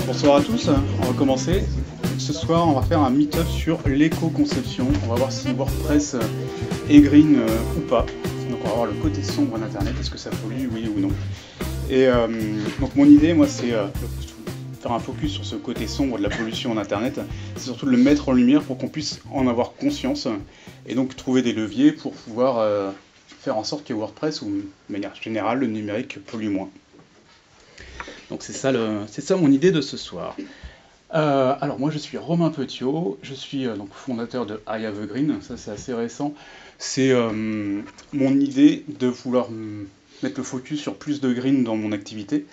Bonsoir à tous, on va commencer. Ce soir, on va faire un meet-up sur l'éco-conception. On va voir si WordPress est green ou pas. Donc on va voir le côté sombre d'Internet, est-ce que ça pollue, oui ou non. Et donc mon idée, moi, c'est faire un focus sur ce côté sombre de la pollution en Internet. C'est surtout de le mettre en lumière pour qu'on puisse en avoir conscience et donc trouver des leviers pour pouvoir faire en sorte que WordPress, ou de manière générale, le numérique pollue moins. Donc c'est ça mon idée de ce soir. Alors moi je suis Romain Petiot, je suis donc fondateur de I Have a Green, ça c'est assez récent. C'est mon idée de vouloir mettre le focus sur plus de green dans mon activité.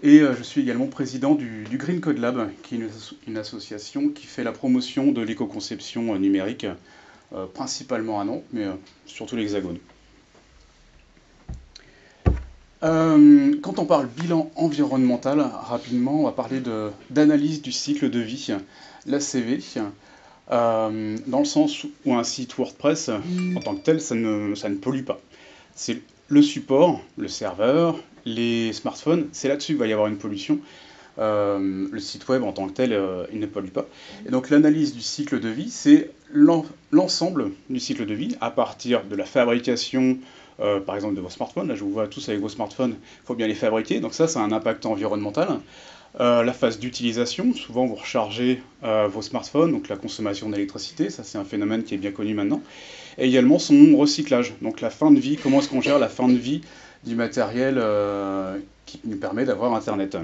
Et je suis également président du Green Code Lab, qui est une association qui fait la promotion de l'éco-conception numérique, principalement à Nantes, mais surtout l'Hexagone. Quand on parle bilan environnemental, rapidement, on va parler d'analyse du cycle de vie, l'ACV, dans le sens où un site WordPress, en tant que tel, ça ne pollue pas. C'est le support, le serveur, les smartphones, c'est là-dessus qu'il va y avoir une pollution. Le site web en tant que tel, il ne pollue pas. Et donc l'analyse du cycle de vie, c'est l'ensemble du cycle de vie, à partir de la fabrication, par exemple de vos smartphones. Là je vous vois tous avec vos smartphones, il faut bien les fabriquer, donc ça a un impact environnemental. La phase d'utilisation, souvent vous rechargez vos smartphones, donc la consommation d'électricité, ça c'est un phénomène qui est bien connu maintenant. Et également son recyclage, donc la fin de vie, comment est-ce qu'on gère la fin de vie du matériel qui nous permet d'avoir Internet.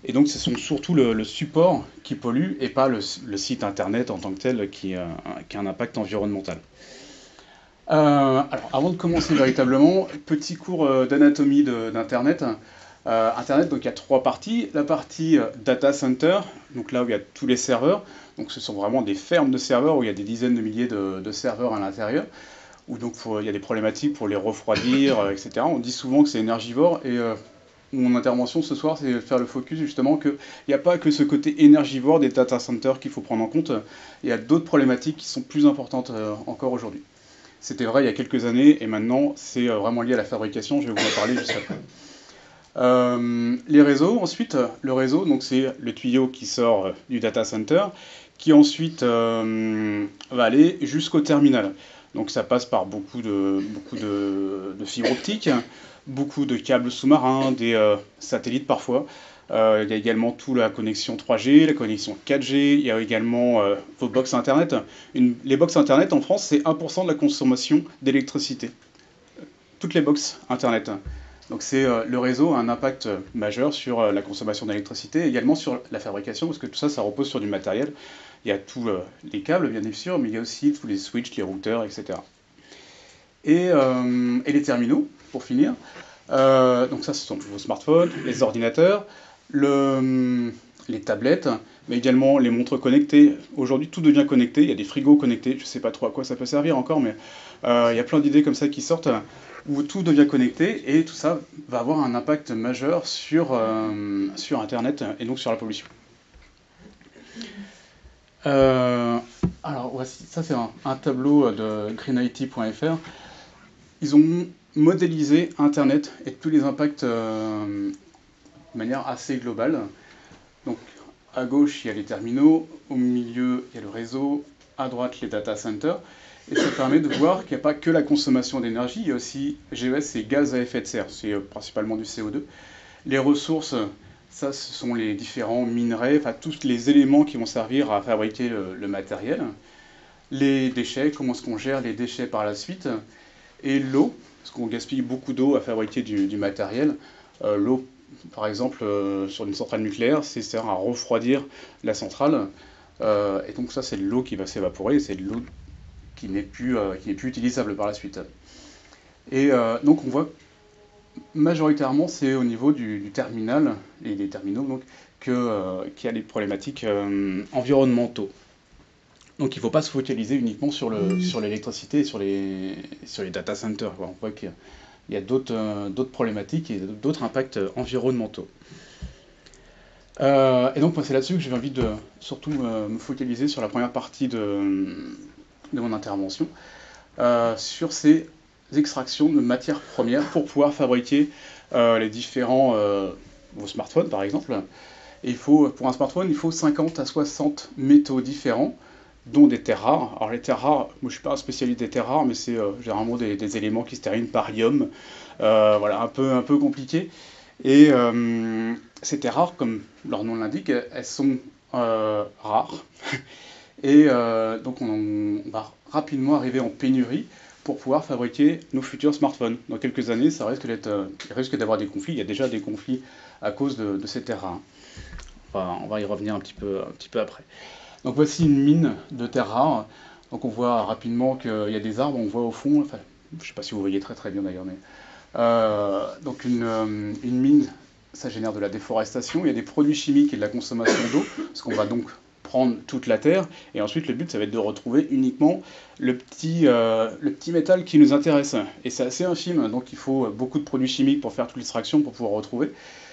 Et donc ce sont surtout le support qui pollue et pas le site Internet en tant que tel qui a un impact environnemental. Alors, avant de commencer véritablement, petit cours d'anatomie d'Internet. Internet, donc il y a trois parties. La partie data center, donc là où il y a tous les serveurs. Donc ce sont vraiment des fermes de serveurs où il y a des dizaines de milliers de serveurs à l'intérieur. Où donc il y a des problématiques pour les refroidir, etc. On dit souvent que c'est énergivore et mon intervention ce soir, c'est de faire le focus justement qu'il n'y a pas que ce côté énergivore des data centers qu'il faut prendre en compte. Il y a d'autres problématiques qui sont plus importantes encore aujourd'hui. C'était vrai il y a quelques années, et maintenant, c'est vraiment lié à la fabrication, je vais vous en parler juste après. Les réseaux, ensuite, le réseau, donc c'est le tuyau qui sort du data center, qui ensuite va aller jusqu'au terminal. Donc ça passe par beaucoup de fibres optiques, beaucoup de câbles sous-marins, des satellites parfois. Il y a également toute la connexion 3G, la connexion 4G, il y a également vos box Internet. Les box Internet en France, c'est 1% de la consommation d'électricité. Toutes les box Internet. Donc le réseau a un impact majeur sur la consommation d'électricité, également sur la fabrication, parce que tout ça, ça repose sur du matériel. Il y a tous les câbles, bien sûr, mais il y a aussi tous les switches, les routeurs, etc. Et les terminaux, pour finir. Donc ça, ce sont vos smartphones, les ordinateurs, les tablettes, mais également les montres connectées. Aujourd'hui, tout devient connecté. Il y a des frigos connectés. Je ne sais pas trop à quoi ça peut servir encore, mais il y a plein d'idées comme ça qui sortent où tout devient connecté et tout ça va avoir un impact majeur sur Internet et donc sur la pollution. Alors voici, ça c'est un tableau de greenIT.fr. Ils ont modélisé Internet et tous les impacts de manière assez globale. Donc à gauche il y a les terminaux, au milieu il y a le réseau, à droite les data centers. Et ça permet de voir qu'il n'y a pas que la consommation d'énergie, il y a aussi GES et gaz à effet de serre, c'est principalement du CO2. Les ressources, ça ce sont les différents minerais, enfin tous les éléments qui vont servir à fabriquer le matériel. Les déchets, comment est-ce qu'on gère les déchets par la suite. Et l'eau, parce qu'on gaspille beaucoup d'eau à fabriquer du matériel. L'eau, par exemple, sur une centrale nucléaire, c'est sert à refroidir la centrale. Et donc ça c'est de l'eau qui va s'évaporer, c'est de l'eau qui n'est plus utilisable par la suite. Et donc on voit majoritairement c'est au niveau du terminal et des terminaux donc qu'il y a des problématiques environnementaux. Donc il ne faut pas se focaliser uniquement sur l'électricité et sur les data centers, quoi. On voit qu'il il y a d'autres problématiques et d'autres impacts environnementaux. Et donc moi c'est là-dessus que j'ai envie de surtout me focaliser sur la première partie de mon intervention, sur ces extractions de matières premières pour pouvoir fabriquer les différents vos smartphones par exemple. Et pour un smartphone, il faut 50 à 60 métaux différents, dont des terres rares. Alors les terres rares, moi je suis pas un spécialiste des terres rares, mais c'est généralement des éléments qui se terminent par ium. Voilà, un peu compliqué. Et ces terres rares, comme leur nom l'indique, elles sont rares. Et donc on va rapidement arriver en pénurie pour pouvoir fabriquer nos futurs smartphones. Dans quelques années, il risque d'avoir des conflits. Il y a déjà des conflits à cause de ces terres rares. On va y revenir un petit peu après. Donc voici une mine de terres rares. Donc on voit rapidement qu'il y a des arbres, on voit au fond, enfin, je ne sais pas si vous voyez très très bien d'ailleurs, mais donc une mine, ça génère de la déforestation, il y a des produits chimiques et de la consommation d'eau, parce qu'on va donc prendre toute la terre, et ensuite le but ça va être de retrouver uniquement le petit métal qui nous intéresse. Et c'est assez infime, donc il faut beaucoup de produits chimiques pour faire toute l'extraction, pour pouvoir retrouver,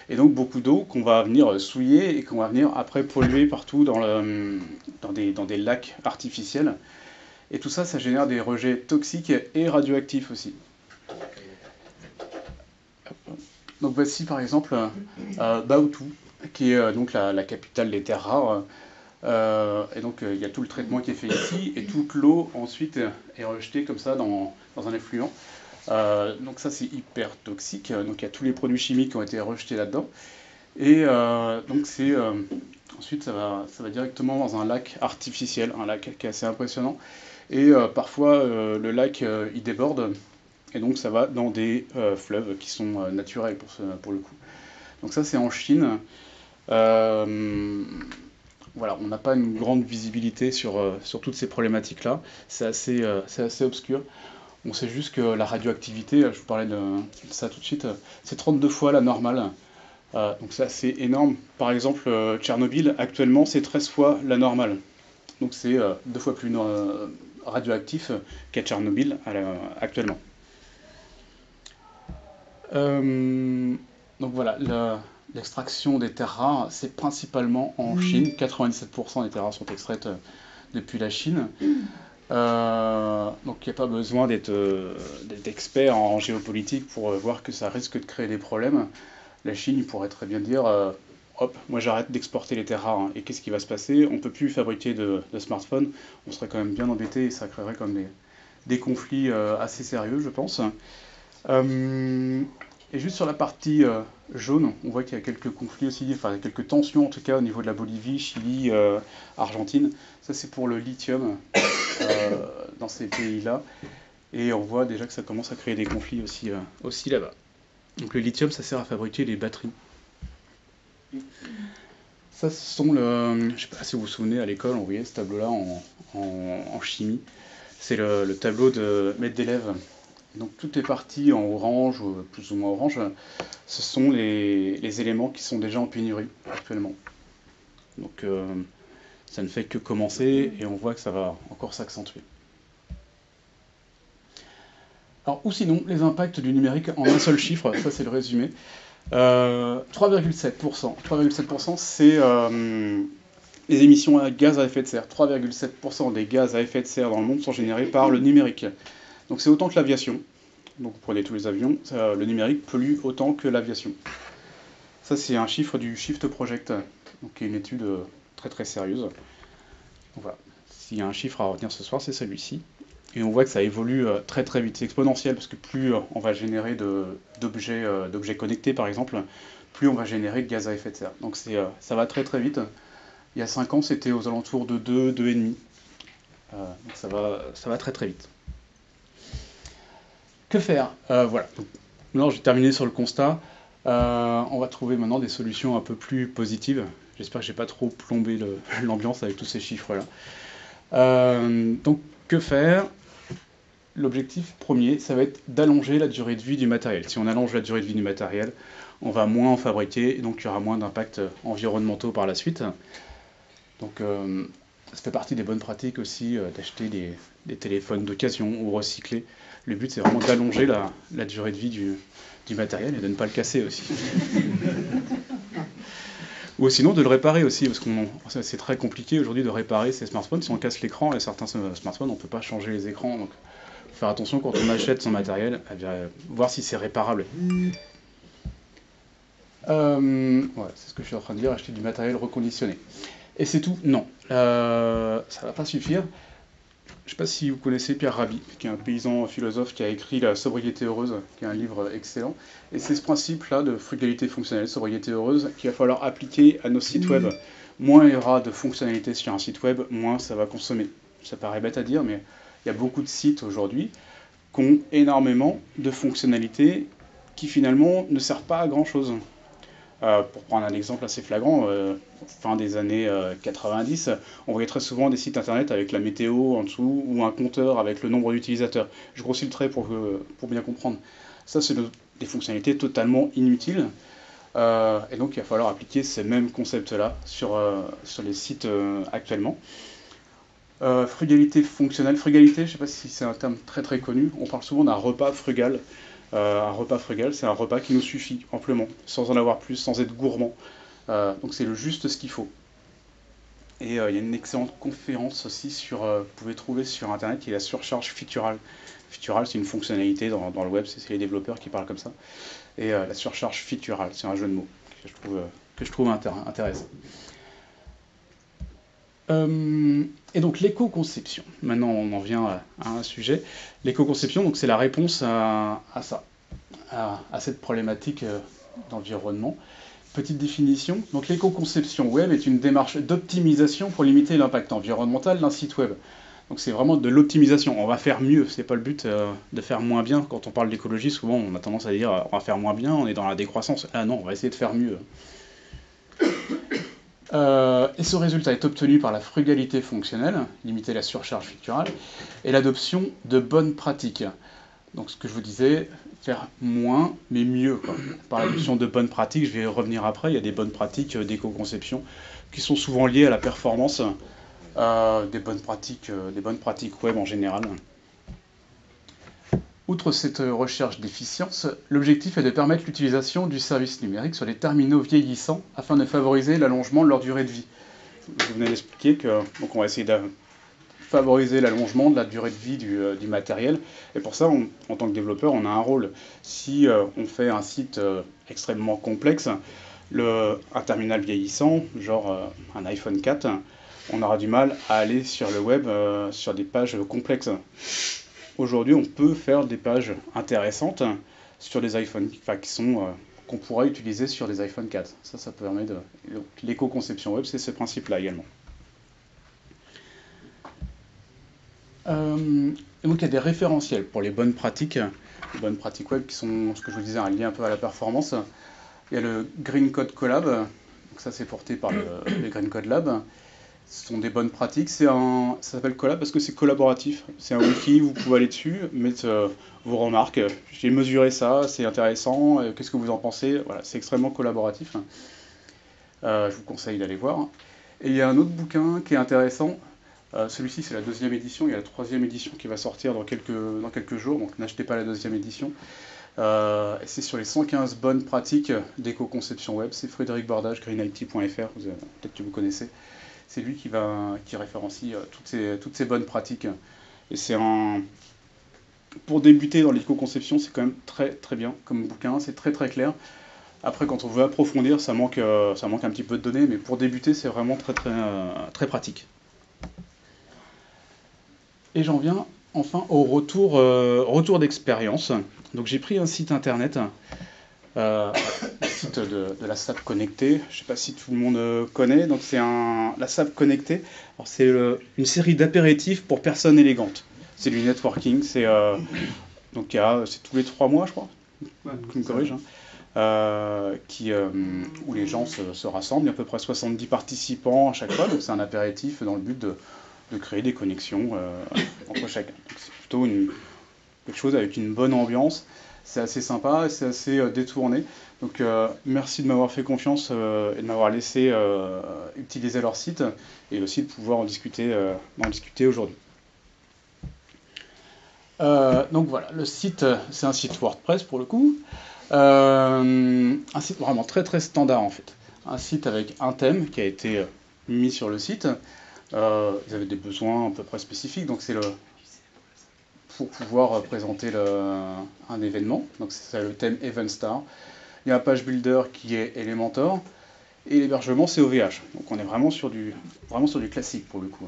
et donc beaucoup d'eau qu'on va venir souiller et qu'on va venir après polluer partout dans des lacs artificiels. Et tout ça, ça génère des rejets toxiques et radioactifs aussi. Donc voici par exemple Baotou, qui est donc la capitale des terres rares. Et donc il y a tout le traitement qui est fait ici, et toute l'eau ensuite est rejetée comme ça dans un effluent. Donc ça c'est hyper toxique, donc il y a tous les produits chimiques qui ont été rejetés là-dedans. Et donc ensuite ça va directement dans un lac artificiel, un lac qui est assez impressionnant. Et parfois le lac il déborde, et donc ça va dans des fleuves qui sont naturels pour le coup. Donc ça c'est en Chine. Voilà, on n'a pas une grande visibilité sur toutes ces problématiques-là. C'est assez obscur. On sait juste que la radioactivité, je vous parlais de ça tout de suite, c'est 32 fois la normale. Donc c'est assez énorme. Par exemple, Tchernobyl, actuellement, c'est 13 fois la normale. Donc c'est 2 fois plus radioactif qu'à Tchernobyl actuellement. Donc voilà, l'extraction des terres rares, c'est principalement en Chine. 97% des terres rares sont extraites depuis la Chine. Donc il n'y a pas besoin d'être expert en géopolitique pour voir que ça risque de créer des problèmes. La Chine, il pourrait très bien dire hop, moi j'arrête d'exporter les terres rares, hein. Et qu'est-ce qui va se passer? On ne peut plus fabriquer de smartphones. On serait quand même bien embêté et ça créerait comme des conflits assez sérieux, je pense. Et juste sur la partie jaune, on voit qu'il y a quelques conflits aussi, enfin quelques tensions en tout cas au niveau de la Bolivie, Chili, Argentine. Ça c'est pour le lithium dans ces pays-là. Et on voit déjà que ça commence à créer des conflits aussi là-bas. Donc le lithium, ça sert à fabriquer les batteries. Ça, ce sont je ne sais pas si vous vous souvenez, à l'école, on voyait ce tableau-là en chimie. C'est le tableau de Mendeleev. Donc toutes les parties en orange, ou plus ou moins orange, ce sont les éléments qui sont déjà en pénurie actuellement. Donc ça ne fait que commencer et on voit que ça va encore s'accentuer. Alors, ou sinon, les impacts du numérique en un seul chiffre, ça c'est le résumé. 3,7%. 3,7%, c'est les émissions à gaz à effet de serre. 3,7% des gaz à effet de serre dans le monde sont générés par le numérique. Donc c'est autant que l'aviation. Donc vous prenez tous les avions, le numérique pollue autant que l'aviation. Ça c'est un chiffre du Shift Project, donc qui est une étude très très sérieuse. Donc voilà, s'il y a un chiffre à retenir ce soir, c'est celui-ci. Et on voit que ça évolue très très vite. C'est exponentiel parce que plus on va générer d'objets connectés par exemple, plus on va générer de gaz à effet de serre. Donc ça va très très vite. Il y a 5 ans, c'était aux alentours de 2, 2,5. Donc ça va très très vite. Que faire? Voilà. Donc, maintenant, j'ai terminé sur le constat. On va trouver maintenant des solutions un peu plus positives. J'espère que j'ai pas trop plombé l'ambiance avec tous ces chiffres-là. Donc, que faire? L'objectif premier, ça va être d'allonger la durée de vie du matériel. Si on allonge la durée de vie du matériel, on va moins en fabriquer, et donc il y aura moins d'impacts environnementaux par la suite. Donc ça fait partie des bonnes pratiques aussi d'acheter des téléphones d'occasion ou recyclés. Le but, c'est vraiment d'allonger la durée de vie du matériel et de ne pas le casser aussi. Ou sinon de le réparer aussi, parce que c'est très compliqué aujourd'hui de réparer ces smartphones. Si on casse l'écran, et certains smartphones, on ne peut pas changer les écrans. Donc, faut faire attention quand on achète son matériel, voir si c'est réparable. Ouais, c'est ce que je suis en train de dire, acheter du matériel reconditionné. Et c'est tout? Non. Ça va pas suffire. Je ne sais pas si vous connaissez Pierre Rabhi, qui est un paysan philosophe qui a écrit La sobriété heureuse, qui est un livre excellent. Et c'est ce principe-là de frugalité fonctionnelle, sobriété heureuse, qu'il va falloir appliquer à nos sites web. Moins il y aura de fonctionnalités sur un site web, moins ça va consommer. Ça paraît bête à dire, mais il y a beaucoup de sites aujourd'hui qui ont énormément de fonctionnalités qui finalement ne servent pas à grand-chose. Pour prendre un exemple assez flagrant, fin des années 90, on voyait très souvent des sites internet avec la météo en dessous ou un compteur avec le nombre d'utilisateurs. Je grossis le trait pour bien comprendre. Ça, c'est des fonctionnalités totalement inutiles. Et donc, il va falloir appliquer ces mêmes concepts-là sur les sites actuellement. Frugalité fonctionnelle. Frugalité, je ne sais pas si c'est un terme très très connu. On parle souvent d'un repas frugal. Un repas frugal, c'est un repas qui nous suffit amplement, sans en avoir plus, sans être gourmand. Donc c'est le juste ce qu'il faut. Et il y a une excellente conférence aussi vous pouvez trouver sur internet, qui est la surcharge featural. Featural, c'est une fonctionnalité dans le web, c'est les développeurs qui parlent comme ça. Et la surcharge featural, c'est un jeu de mots que je trouve intéressant. Et donc l'éco-conception. Maintenant, on en vient à un sujet. L'éco-conception, donc c'est la réponse à ça, à cette problématique d'environnement. Petite définition. Donc l'éco-conception web est une démarche d'optimisation pour limiter l'impact environnemental d'un site web. Donc c'est vraiment de l'optimisation. On va faire mieux. C'est pas le but de faire moins bien. Quand on parle d'écologie, souvent on a tendance à dire on va faire moins bien. On est dans la décroissance. Ah non, on va essayer de faire mieux. Et ce résultat est obtenu par la frugalité fonctionnelle, limiter la surcharge featurale, et l'adoption de bonnes pratiques. Donc ce que je vous disais, faire moins mais mieux, quoi. Par l'adoption de bonnes pratiques, je vais revenir après, il y a des bonnes pratiques d'éco-conception qui sont souvent liées à la performance, des bonnes pratiques web en général. Outre cette recherche d'efficience, l'objectif est de permettre l'utilisation du service numérique sur les terminaux vieillissants afin de favoriser l'allongement de leur durée de vie. Je venais d'expliquer qu'on va essayer de favoriser l'allongement de la durée de vie du matériel. Et pour ça, en tant que développeur, on a un rôle. Si on fait un site extrêmement complexe, un terminal vieillissant, genre un iPhone 4, on aura du mal à aller sur le web sur des pages complexes. Aujourd'hui, on peut faire des pages intéressantes sur des iPhones, qu'on pourra utiliser sur des iPhone 4. Ça permet de... L'éco-conception web, c'est ce principe-là également. Et donc il y a des référentiels pour les bonnes pratiques web qui sont, ce que je vous disais, un lien un peu à la performance. Il y a le Green Code Collab, donc ça c'est porté par le Green Code Lab. Ce sont des bonnes pratiques, ça s'appelle Collab parce que c'est collaboratif. C'est un wiki, vous pouvez aller dessus, mettre vos remarques. J'ai mesuré ça, c'est intéressant, qu'est-ce que vous en pensez? Voilà, c'est extrêmement collaboratif. Je vous conseille d'aller voir. Et il y a un autre bouquin qui est intéressant. Celui-ci, c'est la 2e édition. Il y a la 3e édition qui va sortir dans quelques jours, donc n'achetez pas la 2e édition. Et c'est sur les 115 bonnes pratiques d'éco-conception web. C'est Frédéric Bordage, greenIT.fr, peut-être que vous connaissez. C'est lui qui référencie toutes ces bonnes pratiques. Et pour débuter dans l'éco-conception, c'est quand même très très bien comme bouquin, c'est très très clair. Après, quand on veut approfondir, ça manque un petit peu de données, mais pour débuter, c'est vraiment très très très pratique. Et j'en viens enfin au retour d'expérience. Donc j'ai pris un site internet, le site de la SAP Connectée. Je ne sais pas si tout le monde connaît. Donc c'est la SAP Connectée. Alors c'est une série d'apéritifs pour personnes élégantes. C'est du networking. Donc c'est tous les 3 mois, je crois. Ouais, tu me corriges. Où les gens se rassemblent. Il y a à peu près 70 participants à chaque fois. Donc c'est un apéritif dans le but de créer des connexions entre chacun. C'est plutôt quelque chose avec une bonne ambiance. C'est assez sympa et c'est assez détourné. Donc merci de m'avoir fait confiance et de m'avoir laissé utiliser leur site et aussi de pouvoir en discuter aujourd'hui. Donc voilà, le site, c'est un site WordPress pour le coup. Un site vraiment très très standard en fait. Un site avec un thème qui a été mis sur le site. Ils avaient des besoins à peu près spécifiques, donc c'est le pour pouvoir présenter un événement. Donc c'est le thème Event Star. Il y a un page builder qui est Elementor et l'hébergement c'est OVH. Donc on est vraiment sur du classique pour le coup.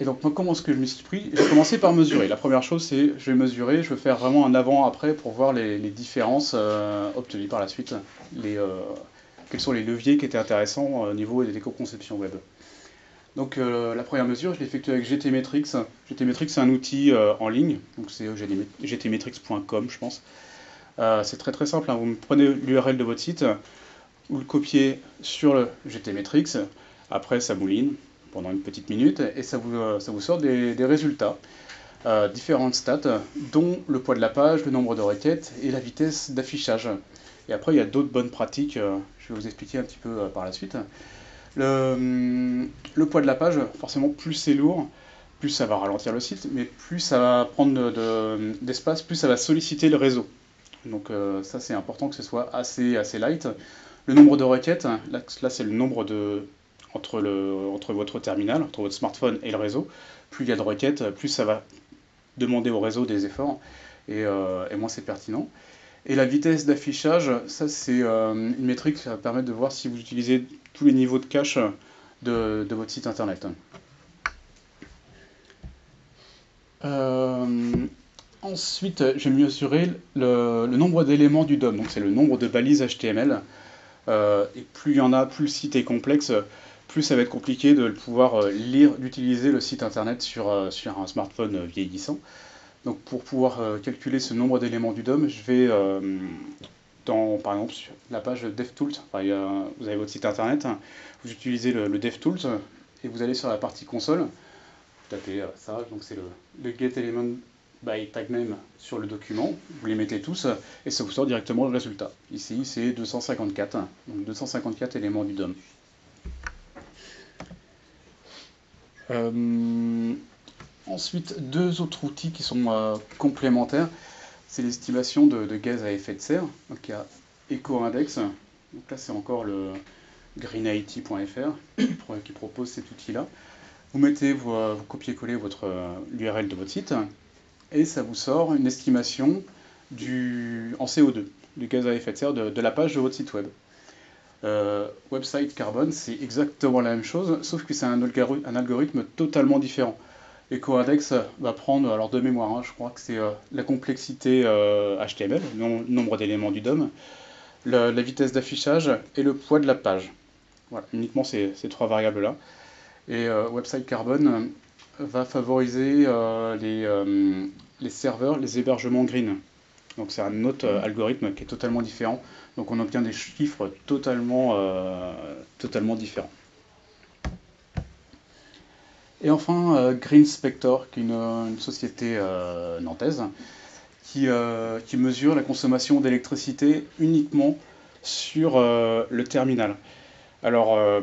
Et donc moi, comment est-ce que je m'y suis pris? J'ai commencé par mesurer. La première chose, c'est je vais mesurer, je vais faire vraiment un avant-après pour voir les différences obtenues par la suite, quels sont les leviers qui étaient intéressants au niveau des éco-conceptions web. Donc la première mesure, je l'ai effectuée avec GTmetrix. GTmetrix, c'est un outil en ligne, donc c'est gtmetrix.com, je pense. C'est très très simple, hein. Vous prenez l'URL de votre site, vous le copiez sur le GTmetrix, après ça mouline pendant une petite minute et ça vous sort des résultats, différentes stats, dont le poids de la page, le nombre de requêtes et la vitesse d'affichage. Et après, il y a d'autres bonnes pratiques, je vais vous expliquer un petit peu par la suite. Le poids de la page, forcément, plus c'est lourd, plus ça va ralentir le site, mais plus ça va prendre d'espace, plus ça va solliciter le réseau. Donc ça, c'est important que ce soit assez light. Le nombre de requêtes, là c'est le nombre entre votre terminal, entre votre smartphone et le réseau. Plus il y a de requêtes, plus ça va demander au réseau des efforts et moins c'est pertinent. Et la vitesse d'affichage, ça c'est une métrique qui va permettre de voir si vous utilisez tous les niveaux de cache de votre site internet. Ensuite, je vais mesurer le nombre d'éléments du DOM, donc c'est le nombre de balises HTML. Et plus il y en a, plus le site est complexe, plus ça va être compliqué de pouvoir lire, d'utiliser le site internet sur un smartphone vieillissant. Donc pour pouvoir calculer ce nombre d'éléments du DOM, je vais par exemple sur la page DevTools, enfin, vous avez votre site internet, vous utilisez le DevTools et vous allez sur la partie console, vous tapez ça, donc c'est le getElement by tag name sur le document, vous les mettez tous et ça vous sort directement le résultat. Ici c'est 254, donc 254 éléments du DOM. Ensuite, deux autres outils qui sont complémentaires, c'est l'estimation de gaz à effet de serre. Donc il y a EcoIndex, donc là c'est encore le greenIT.fr qui propose cet outil-là. Vous copiez-collez l'URL de votre site et ça vous sort une estimation en CO2, du gaz à effet de serre de la page de votre site web. Website Carbon, c'est exactement la même chose, sauf que c'est un algorithme totalement différent. EcoIndex va prendre, alors de mémoire, hein, je crois que c'est la complexité HTML, le nombre d'éléments du DOM, la vitesse d'affichage et le poids de la page. Voilà, uniquement ces trois variables-là. Et Website Carbon va favoriser les serveurs, les hébergements green. Donc c'est un autre algorithme qui est totalement différent. Donc on obtient des chiffres totalement différents. Et enfin, Green Spector, qui est une société nantaise, qui mesure la consommation d'électricité uniquement sur le terminal. Alors,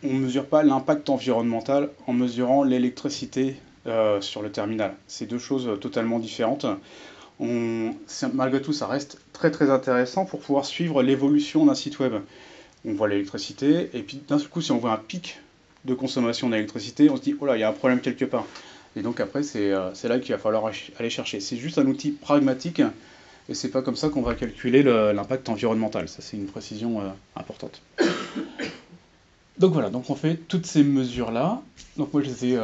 on ne mesure pas l'impact environnemental en mesurant l'électricité sur le terminal. C'est deux choses totalement différentes. Malgré tout, ça reste très très intéressant pour pouvoir suivre l'évolution d'un site web. On voit l'électricité, et puis d'un seul coup, si on voit un pic de consommation d'électricité, on se dit, oh là, il y a un problème quelque part. Et donc après, c'est là qu'il va falloir aller chercher. C'est juste un outil pragmatique, et c'est pas comme ça qu'on va calculer l'impact environnemental. Ça, c'est une précision importante. Donc voilà, donc on fait toutes ces mesures-là. Donc moi, je les ai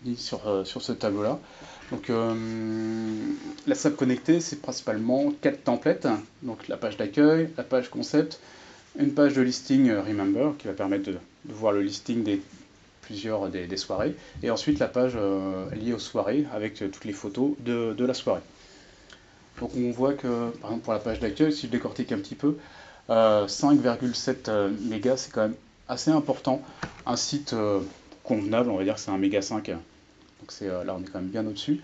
mis sur ce tableau-là. Donc la SAP connectée, c'est principalement 4 templates. Donc la page d'accueil, la page concept, une page de listing Remember qui va permettre de voir le listing des soirées, et ensuite la page liée aux soirées avec toutes les photos de la soirée. Donc on voit que, par exemple pour la page d'accueil, si je décortique un petit peu, 5,7 mégas, c'est quand même assez important. Un site convenable, on va dire que c'est un méga 5, donc là on est quand même bien au-dessus.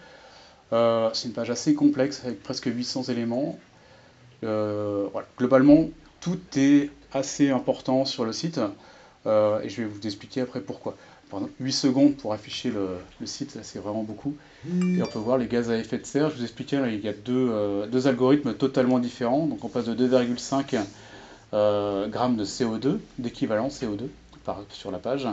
C'est une page assez complexe avec presque 800 éléments. Voilà. Globalement, tout est assez important sur le site et je vais vous expliquer après pourquoi. pardon, 8 secondes pour afficher le site, là c'est vraiment beaucoup. Et on peut voir les gaz à effet de serre. Je vous expliquais, là, il y a deux algorithmes totalement différents. Donc on passe de 2,5 grammes de CO2, d'équivalent CO2 sur la page,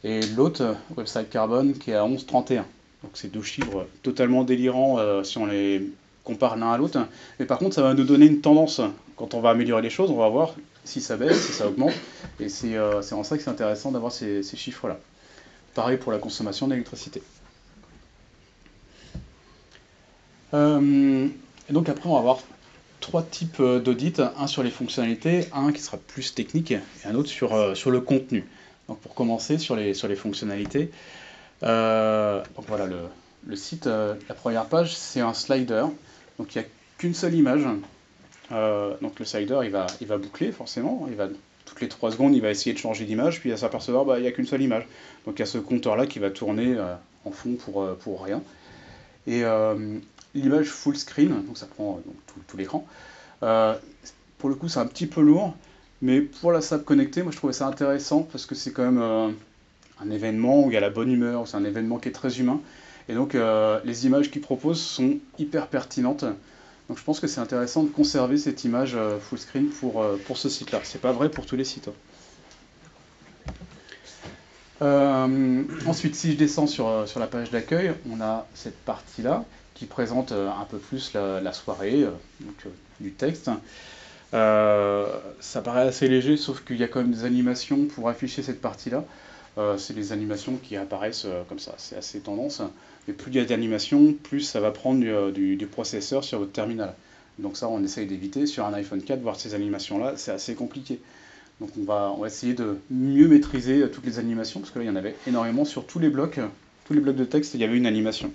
et l'autre, Website Carbon, qui est à 11,31. Donc c'est deux chiffres totalement délirants si on les compare l'un à l'autre. Mais par contre, ça va nous donner une tendance. Quand on va améliorer les choses, on va voir si ça baisse, si ça augmente. Et c'est en ça que c'est intéressant d'avoir ces chiffres-là. Pareil pour la consommation d'électricité. Et donc après, on va avoir trois types d'audits. Un sur les fonctionnalités, un qui sera plus technique, et un autre sur le contenu. Donc pour commencer, sur les fonctionnalités, donc voilà, le site, la première page, c'est un slider. Donc il n'y a qu'une seule image. Donc le slider, il va boucler forcément. Toutes les 3 secondes, il va essayer de changer d'image, puis il va s'apercevoir il n'y a qu'une seule image. Donc il y a ce compteur-là qui va tourner en fond pour rien. Et l'image full screen, donc ça prend donc, tout l'écran. Pour le coup, c'est un petit peu lourd, mais pour la SAP connectée, moi je trouvais ça intéressant parce que c'est quand même un événement où il y a la bonne humeur, c'est un événement qui est très humain. Et donc les images qu'ils proposent sont hyper pertinentes. Donc je pense que c'est intéressant de conserver cette image full screen pour ce site-là. C'est pas vrai pour tous les sites. Ensuite, si je descends sur la page d'accueil, on a cette partie-là qui présente un peu plus la soirée, du texte. Ça paraît assez léger, sauf qu'il y a quand même des animations pour afficher cette partie-là. C'est les animations qui apparaissent comme ça, c'est assez tendance. Mais plus il y a d'animations, plus ça va prendre du processeur sur votre terminal. Donc ça, on essaye d'éviter. Sur un iPhone 4, voir ces animations-là, c'est assez compliqué. Donc on va essayer de mieux maîtriser toutes les animations, parce que là, il y en avait énormément sur tous les blocs de texte, il y avait une animation.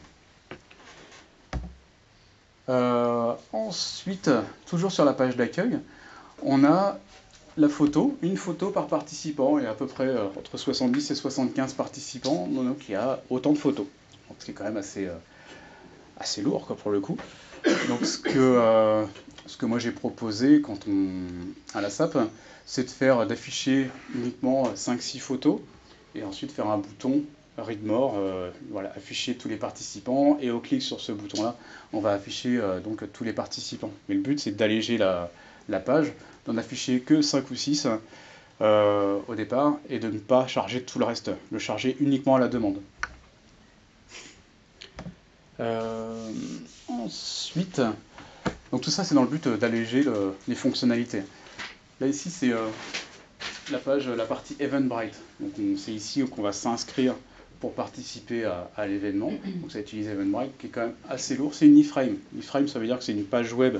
Ensuite, toujours sur la page d'accueil, on a la photo, une photo par participant, et à peu près entre 70 et 75 participants, donc il y a autant de photos. Donc c'est quand même assez lourd quoi, pour le coup. Donc ce que moi j'ai proposé à la SAP, c'est d'afficher uniquement 5-6 photos, et ensuite faire un bouton Read More, voilà, afficher tous les participants, et au clic sur ce bouton-là, on va afficher donc tous les participants. Mais le but c'est d'alléger la page, d'en afficher que 5 ou 6 au départ, et de ne pas charger tout le reste, le charger uniquement à la demande. Ensuite, donc tout ça c'est dans le but d'alléger les fonctionnalités. Là ici c'est la partie Eventbrite. Donc c'est ici qu'on va s'inscrire pour participer à l'événement. Donc ça utilise Eventbrite qui est quand même assez lourd. C'est une iframe. Iframe ça veut dire que c'est une page web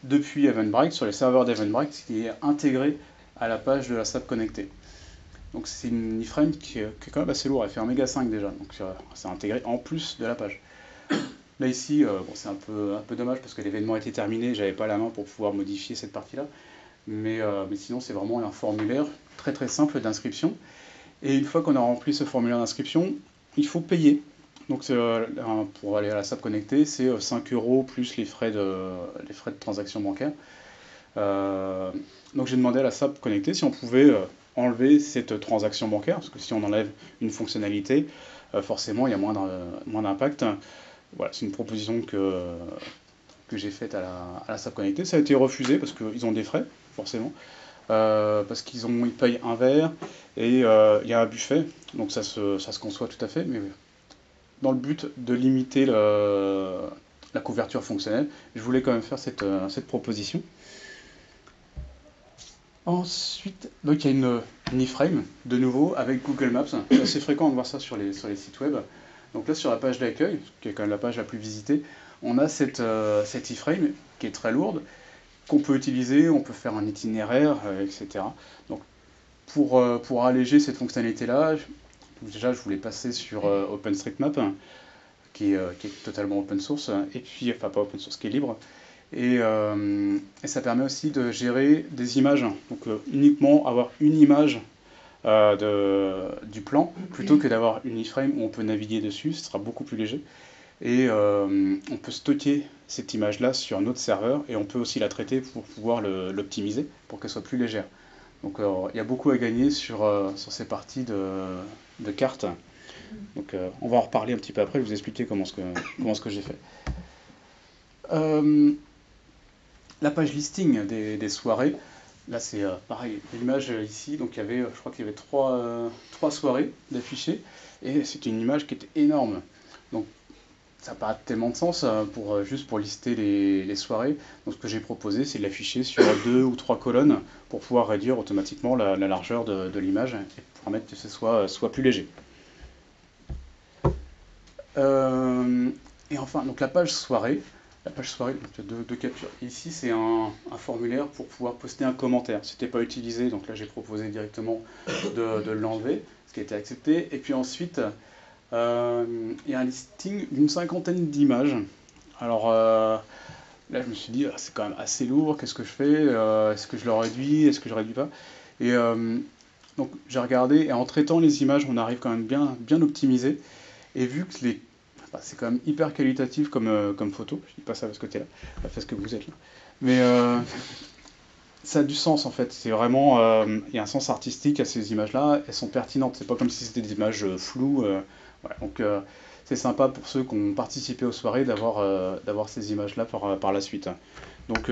depuis Eventbrite, sur les serveurs d'Eventbrite, qui est intégrée à la page de la SAP connectée. Donc c'est une iframe qui est quand même assez lourde, elle fait 1,5 méga déjà, donc c'est intégré en plus de la page. Là ici, bon, c'est un peu dommage parce que l'événement était terminé, j'avais pas la main pour pouvoir modifier cette partie-là, mais sinon c'est vraiment un formulaire très très simple d'inscription. Et une fois qu'on a rempli ce formulaire d'inscription, il faut payer. Donc pour aller à la SAP connectée, c'est 5 € plus les frais de transaction bancaire. Donc j'ai demandé à la SAP connectée si on pouvait enlever cette transaction bancaire, parce que si on enlève une fonctionnalité, forcément il y a moins d'impact. Voilà, c'est une proposition que j'ai faite à la SAP connectée. Ça a été refusé parce qu'ils ont des frais, forcément. Parce qu'ils payent un verre et il y a un buffet, donc ça se conçoit tout à fait, mais dans le but de limiter la couverture fonctionnelle, je voulais quand même faire cette proposition. Ensuite, donc il y a une iframe, de nouveau, avec Google Maps. C'est assez fréquent de voir ça sur les sites web. Donc là, sur la page d'accueil, qui est quand même la page la plus visitée, on a cette iframe qui est très lourde, qu'on peut utiliser, on peut faire un itinéraire, etc. Donc pour alléger cette fonctionnalité-là, déjà je voulais passer sur OpenStreetMap, qui est totalement open source, et puis, enfin pas open source, qui est libre. Et ça permet aussi de gérer des images, donc uniquement avoir une image du plan, plutôt que d'avoir une iframe où on peut naviguer dessus, ce sera beaucoup plus léger. Et on peut stocker cette image-là sur notre serveur, et on peut aussi la traiter pour pouvoir l'optimiser, pour qu'elle soit plus légère. Donc il y a beaucoup à gagner sur ces parties de cartes. Donc on va en reparler un petit peu après, je vais vous expliquer comment ce que j'ai fait. La page listing des soirées, là c'est pareil, l'image ici, donc il y avait, je crois qu'il y avait trois soirées d'affichées, et c'était une image qui était énorme. Donc ça n'a pas tellement de sens juste pour lister les soirées. Donc ce que j'ai proposé, c'est de l'afficher sur 2 ou 3 colonnes pour pouvoir réduire automatiquement la largeur de l'image et permettre que ce soit plus léger. Euh, et enfin, donc la page soirée. La page soirée, donc il y a deux captures. Ici, c'est un formulaire pour pouvoir poster un commentaire. Si c'était pas utilisé, donc là j'ai proposé directement de l'enlever, ce qui a été accepté. Et puis ensuite, il y a un listing d'une 50aine d'images. Alors là, je me suis dit, ah, c'est quand même assez lourd, qu'est-ce que je fais? Est-ce que je le réduis? Est-ce que je le réduis pas? Et donc j'ai regardé, et en traitant les images, on arrive quand même bien optimisé. Et vu que c'est quand même hyper qualitatif comme photo, je dis pas ça parce que t'es là, parce que vous êtes là. Mais ça a du sens en fait, c'est vraiment, il y a un sens artistique à ces images-là, elles sont pertinentes, c'est pas comme si c'était des images floues. Voilà. Donc c'est sympa pour ceux qui ont participé aux soirées d'avoir ces images-là par la suite. Donc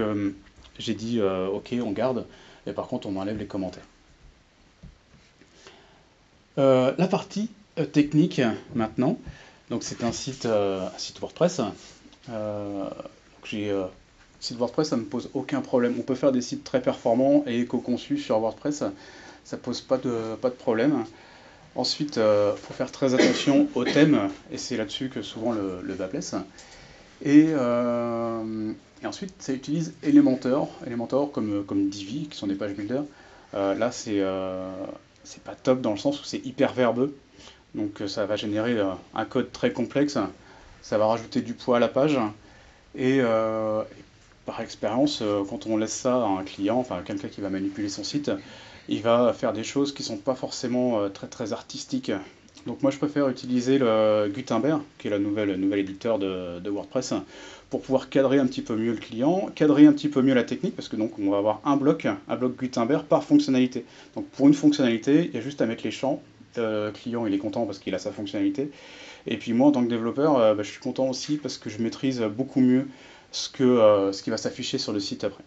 j'ai dit ok, on garde, et par contre on enlève les commentaires. La partie technique maintenant, donc c'est un site WordPress. Site WordPress, ça ne me pose aucun problème. On peut faire des sites très performants et éco-conçus sur WordPress, ça pose pas de problème. Ensuite, faut faire très attention au thème, et c'est là-dessus que souvent le bas blesse. Et ensuite, ça utilise Elementor, comme Divi, qui sont des page builders. Là, c'est pas top dans le sens où c'est hyper verbeux. Donc ça va générer un code très complexe, ça va rajouter du poids à la page, et par expérience, quand on laisse ça à un client, enfin à quelqu'un qui va manipuler son site, il va faire des choses qui sont pas forcément très très artistiques. Donc moi je préfère utiliser le Gutenberg, qui est le nouvel éditeur de WordPress, pour pouvoir cadrer un petit peu mieux le client, cadrer un petit peu mieux la technique, parce que donc on va avoir un bloc Gutenberg par fonctionnalité. Donc pour une fonctionnalité, il y a juste à mettre les champs. Le client il est content parce qu'il a sa fonctionnalité. Et puis moi en tant que développeur, je suis content aussi parce que je maîtrise beaucoup mieux ce qui va s'afficher sur le site après.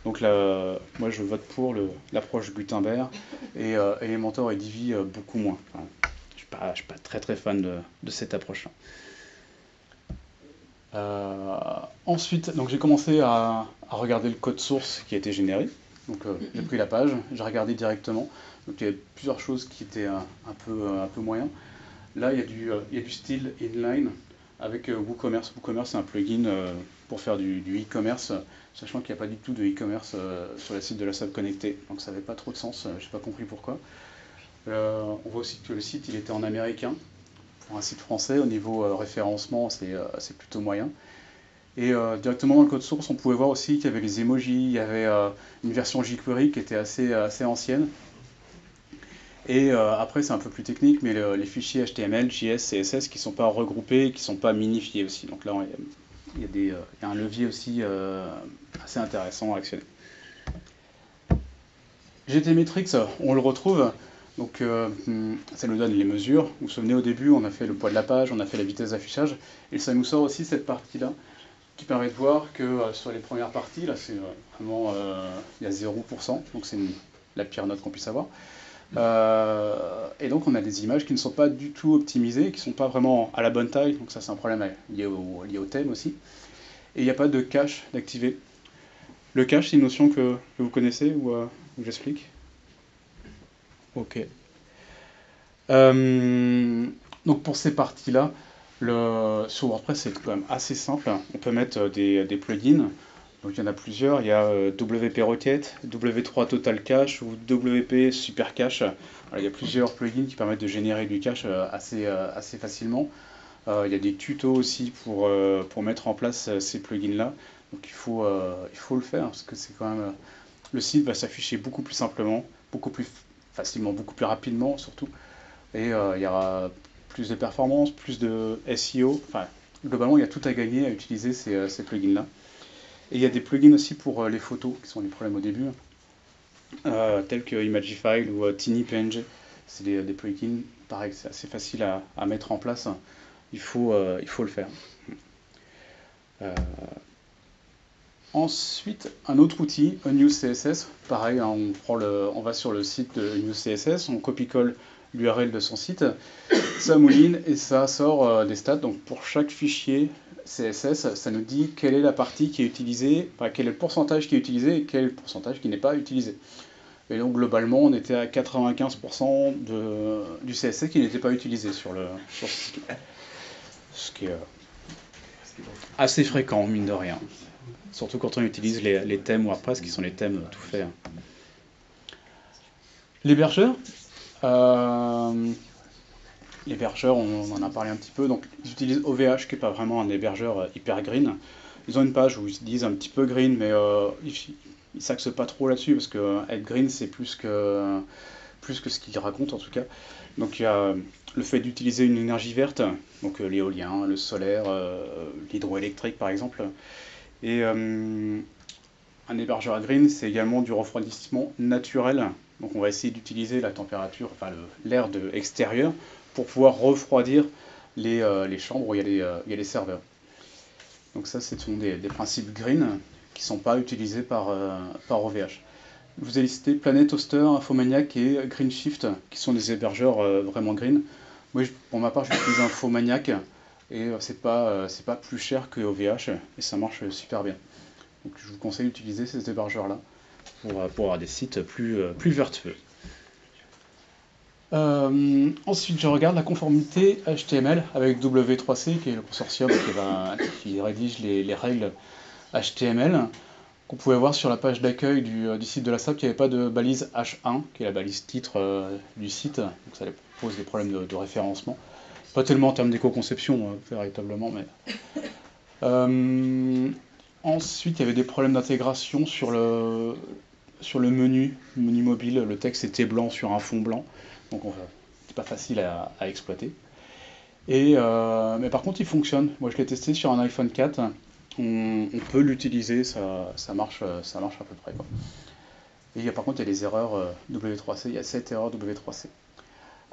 Donc là, moi je vote pour l'approche Gutenberg et Elementor et Divi beaucoup moins. Enfin, je suis pas très très fan de cette approche-là. Ensuite, donc j'ai commencé à regarder le code source qui a été généré. Donc j'ai pris la page, j'ai regardé directement. Donc il y a plusieurs choses qui étaient un peu moyens. Là, il y a du style inline avec WooCommerce. WooCommerce, c'est un plugin pour faire du e-commerce, sachant qu'il n'y a pas du tout de e-commerce sur le site de la SAP connectée. Donc ça n'avait pas trop de sens, je n'ai pas compris pourquoi. On voit aussi que le site il était en américain. Pour un site français, au niveau référencement, c'est plutôt moyen. Et directement dans le code source, on pouvait voir aussi qu'il y avait les emojis, il y avait une version jQuery qui était assez ancienne. Et après, c'est un peu plus technique, mais les fichiers HTML, JS, CSS qui ne sont pas regroupés, qui ne sont pas minifiés aussi. Donc là, il y a un levier aussi assez intéressant à actionner. GTmetrix, on le retrouve. Donc ça nous donne les mesures. Vous vous souvenez, au début, on a fait le poids de la page, on a fait la vitesse d'affichage. Et ça nous sort aussi cette partie-là, qui permet de voir que sur les premières parties, là, c'est vraiment, il y a 0%. Donc c'est la pire note qu'on puisse avoir. Et donc on a des images qui ne sont pas du tout optimisées, qui ne sont pas vraiment à la bonne taille, donc ça c'est un problème lié au thème aussi. Et il n'y a pas de cache d'activer. Le cache, c'est une notion que vous connaissez ou j'explique? Ok. Donc pour ces parties-là, sur WordPress c'est quand même assez simple. On peut mettre des plugins. Donc il y en a plusieurs, il y a WP Rocket, W3 Total Cache ou WP Super Cache. Il y a plusieurs plugins qui permettent de générer du cache assez facilement. Il y a des tutos aussi pour mettre en place ces plugins-là. Donc il faut le faire parce que c'est quand même le site va s'afficher beaucoup plus simplement, beaucoup plus facilement, beaucoup plus rapidement surtout. Et il y aura plus de performance, plus de SEO. Enfin, globalement, il y a tout à gagner à utiliser ces plugins-là. Et il y a des plugins aussi pour les photos, qui sont les problèmes au début, tels que Imagify ou TinyPNG. C'est des plugins pareil, c'est assez facile à mettre en place. Il faut le faire. Euh, Ensuite, un autre outil, Unuse CSS. Pareil, hein, on va sur le site de Unuse CSS, on copie-colle l'URL de son site, ça mouline et ça sort des stats. Donc pour chaque fichier CSS, ça nous dit quelle est la partie qui est utilisée, enfin, quel est le pourcentage qui est utilisé et quel est le pourcentage qui n'est pas utilisé. Et donc globalement, on était à 95% du CSS qui n'était pas utilisé sur ce site. Ce qui est assez fréquent, mine de rien. Surtout quand on utilise les thèmes WordPress qui sont les thèmes tout faits. L'hébergeur, on en a parlé un petit peu. Donc, ils utilisent OVH, qui n'est pas vraiment un hébergeur hyper green. Ils ont une page où ils se disent un petit peu green, mais ils ne s'axent pas trop là-dessus, parce que être green, c'est plus que ce qu'ils racontent en tout cas. Donc, il y a le fait d'utiliser une énergie verte, donc l'éolien, le solaire, l'hydroélectrique par exemple. Et un hébergeur green, c'est également du refroidissement naturel. Donc on va essayer d'utiliser la température, enfin l'air extérieur pour pouvoir refroidir les chambres où il y a les serveurs. Donc ça, ce sont des principes green qui ne sont pas utilisés par OVH. Je vous ai listé Planet Hoster, Infomaniac et GreenShift, qui sont des hébergeurs vraiment green. Moi, pour ma part, j'utilise Infomaniac et c'est pas plus cher que OVH et ça marche super bien. Donc je vous conseille d'utiliser ces hébergeurs-là pour avoir des sites plus vertueux. Ensuite, je regarde la conformité HTML avec W3C, qui est le consortium qui rédige les règles HTML. Qu'on pouvait voir sur la page d'accueil du site de la SAP, il n'y avait pas de balise H1, qui est la balise titre du site, donc ça pose des problèmes de référencement. Pas tellement en termes d'éco-conception, véritablement, mais... Ensuite, il y avait des problèmes d'intégration sur le menu mobile. Le texte était blanc sur un fond blanc, donc c'est pas facile à exploiter. Mais par contre, il fonctionne. Moi, je l'ai testé sur un iPhone 4. On peut l'utiliser, ça marche à peu près, quoi. Et par contre, il y a des erreurs W3C, il y a 7 erreurs W3C.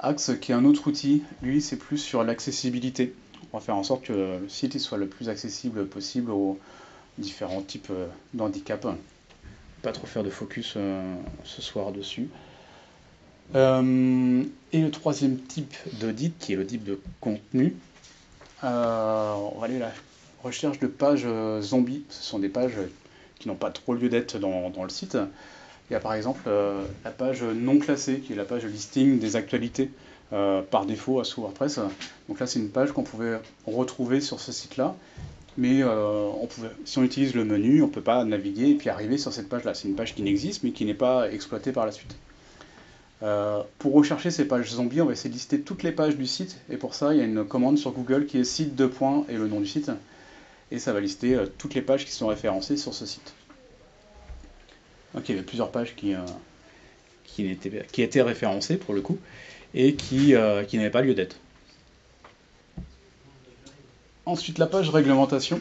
Axe, qui est un autre outil, lui, c'est plus sur l'accessibilité. On va faire en sorte que le site soit le plus accessible possible aux différents types d'handicap. Pas trop faire de focus ce soir dessus. Et le troisième type d'audit, qui est l'audit de contenu, on va aller à la recherche de pages zombies. Ce sont des pages qui n'ont pas trop lieu d'être dans le site. Il y a par exemple la page non classée, qui est la page listing des actualités par défaut sous WordPress. Donc là, c'est une page qu'on pouvait retrouver sur ce site-là. Mais si on utilise le menu, on ne peut pas naviguer et puis arriver sur cette page-là. C'est une page qui n'existe, mais qui n'est pas exploitée par la suite. Pour rechercher ces pages zombies, on va essayer de lister toutes les pages du site. Et pour ça, il y a une commande sur Google qui est site : et le nom du site. Et ça va lister toutes les pages qui sont référencées sur ce site. Donc il y avait plusieurs pages qui étaient référencées pour le coup, et qui n'avaient pas lieu d'être. Ensuite, la page réglementation.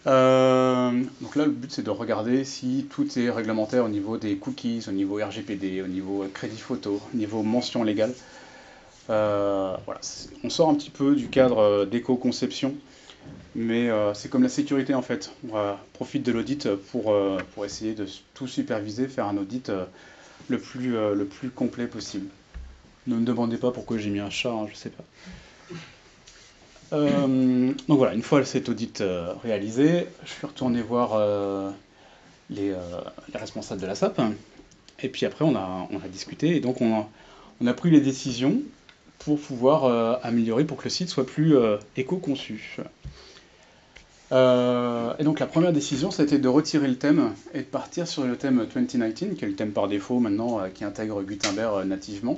Donc là, le but, c'est de regarder si tout est réglementaire au niveau des cookies, au niveau RGPD, au niveau crédit photo, au niveau mention légale. Voilà. On sort un petit peu du cadre d'éco-conception, mais c'est comme la sécurité en fait. On profite de l'audit pour essayer de tout superviser, faire un audit le plus complet possible. Ne me demandez pas pourquoi j'ai mis un chat, hein, je sais pas. Donc voilà, une fois cet audit réalisé, je suis retourné voir les responsables de la SAP, et puis après on a discuté, et donc on a pris les décisions pour pouvoir améliorer, pour que le site soit plus éco-conçu. Et donc la première décision, c'était de retirer le thème et de partir sur le thème 2019, qui est le thème par défaut maintenant, qui intègre Gutenberg nativement.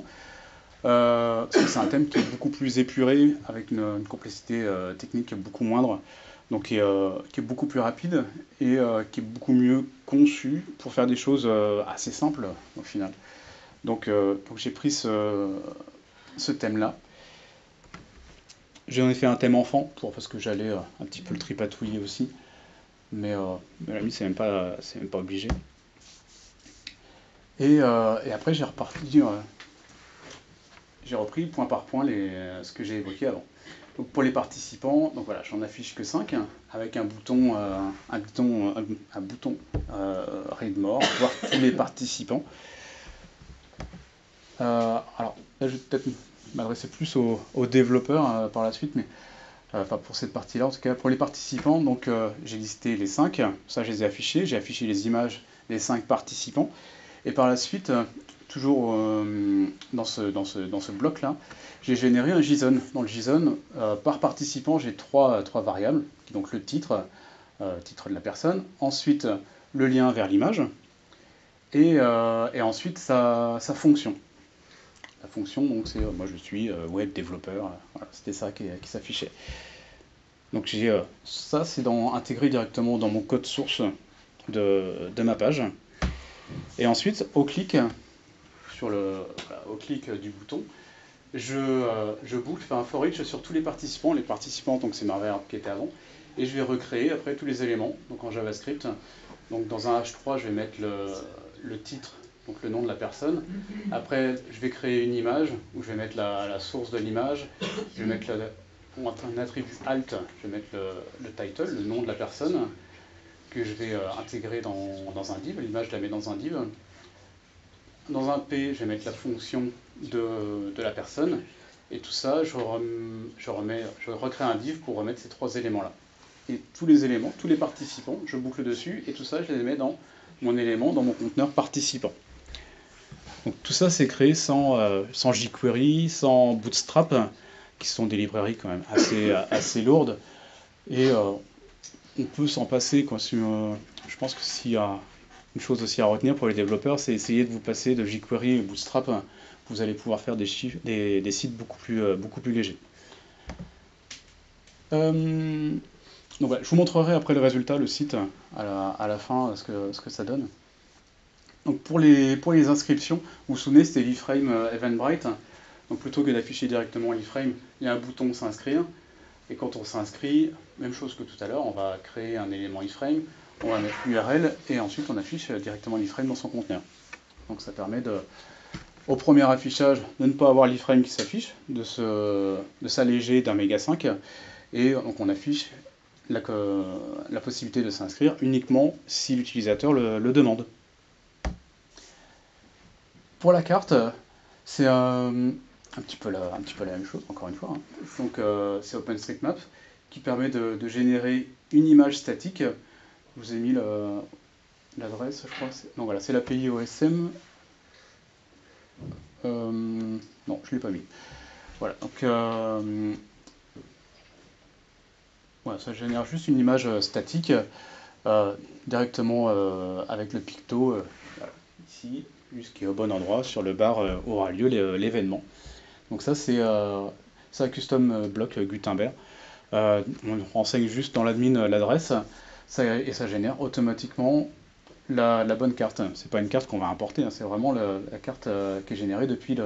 Parce que c'est un thème qui est beaucoup plus épuré, avec une complexité technique beaucoup moindre, donc qui est beaucoup plus rapide et qui est beaucoup mieux conçu pour faire des choses assez simples au final. Donc j'ai pris ce thème-là. J'en ai fait un thème enfant parce que j'allais un petit peu le tripatouiller aussi, mais à la limite c'est même pas obligé. Et après j'ai reparti. j'ai repris point par point ce que j'ai évoqué avant. Donc pour les participants, donc voilà, j'en affiche que 5 avec un bouton, un bouton Read More, voir tous les participants. Alors là, je vais peut-être m'adresser plus aux développeurs par la suite, mais enfin pour cette partie-là, en tout cas pour les participants, donc j'ai listé les 5, ça je les ai affichés, j'ai affiché les images des 5 participants, et par la suite, toujours dans ce bloc-là, j'ai généré un JSON. Dans le JSON, par participant, j'ai trois variables, donc le titre, titre de la personne, ensuite le lien vers l'image, et ensuite sa fonction. La fonction, donc c'est moi je suis web développeur, voilà, c'était ça qui s'affichait. Donc j'ai ça, c'est intégré directement dans mon code source de ma page. Et ensuite, au clic au clic du bouton, je boucle, fais un for each sur tous les participants, donc c'est ma variable qui était avant, et je vais recréer après tous les éléments, donc en JavaScript. Donc dans un H3, je vais mettre le titre, donc le nom de la personne. Après, je vais créer une image, où je vais mettre la source de l'image, je vais mettre un attribut alt, je vais mettre le title, le nom de la personne, que je vais intégrer dans un div, l'image je la mets dans un div. Dans un P, je vais mettre la fonction de la personne, et tout ça, je recrée un div pour remettre ces 3 éléments-là. Et tous les éléments, tous les participants, je boucle dessus, et tout ça, je les mets dans mon élément, dans mon conteneur participant. Donc tout ça, c'est créé sans jQuery, sans Bootstrap, qui sont des librairies quand même assez lourdes, et on peut s'en passer, quoi. Je pense que s'il y a une chose aussi à retenir pour les développeurs, c'est essayer de vous passer de jQuery et Bootstrap. Vous allez pouvoir faire des sites beaucoup plus légers. Donc voilà, je vous montrerai après le résultat, le site, à la fin, ce que ça donne. Donc pour les inscriptions, vous vous souvenez, c'était l'iframe Eventbrite. Donc plutôt que d'afficher directement l'iframe, il y a un bouton s'inscrire. Et quand on s'inscrit, même chose que tout à l'heure, on va créer un élément iframe, on va mettre l'URL et ensuite on affiche directement l'iframe dans son conteneur. Donc ça permet au premier affichage de ne pas avoir l'iframe qui s'affiche, de s'alléger d'un méga 5, et donc on affiche la possibilité de s'inscrire uniquement si l'utilisateur le demande. Pour la carte, c'est un petit peu la même chose, encore une fois, hein. Donc c'est OpenStreetMap qui permet de générer une image statique. Je vous ai mis l'adresse, je crois. Non, voilà, c'est l'API OSM. Non, je ne l'ai pas mis. Voilà, donc voilà, ça génère juste une image statique directement avec le picto voilà, ici, juste qui est au bon endroit, sur le bar aura lieu l'événement. Donc ça, c'est un custom block Gutenberg. On renseigne juste dans l'admin l'adresse et ça génère automatiquement la bonne carte. C'est pas une carte qu'on va importer, hein, c'est vraiment la carte qui est générée depuis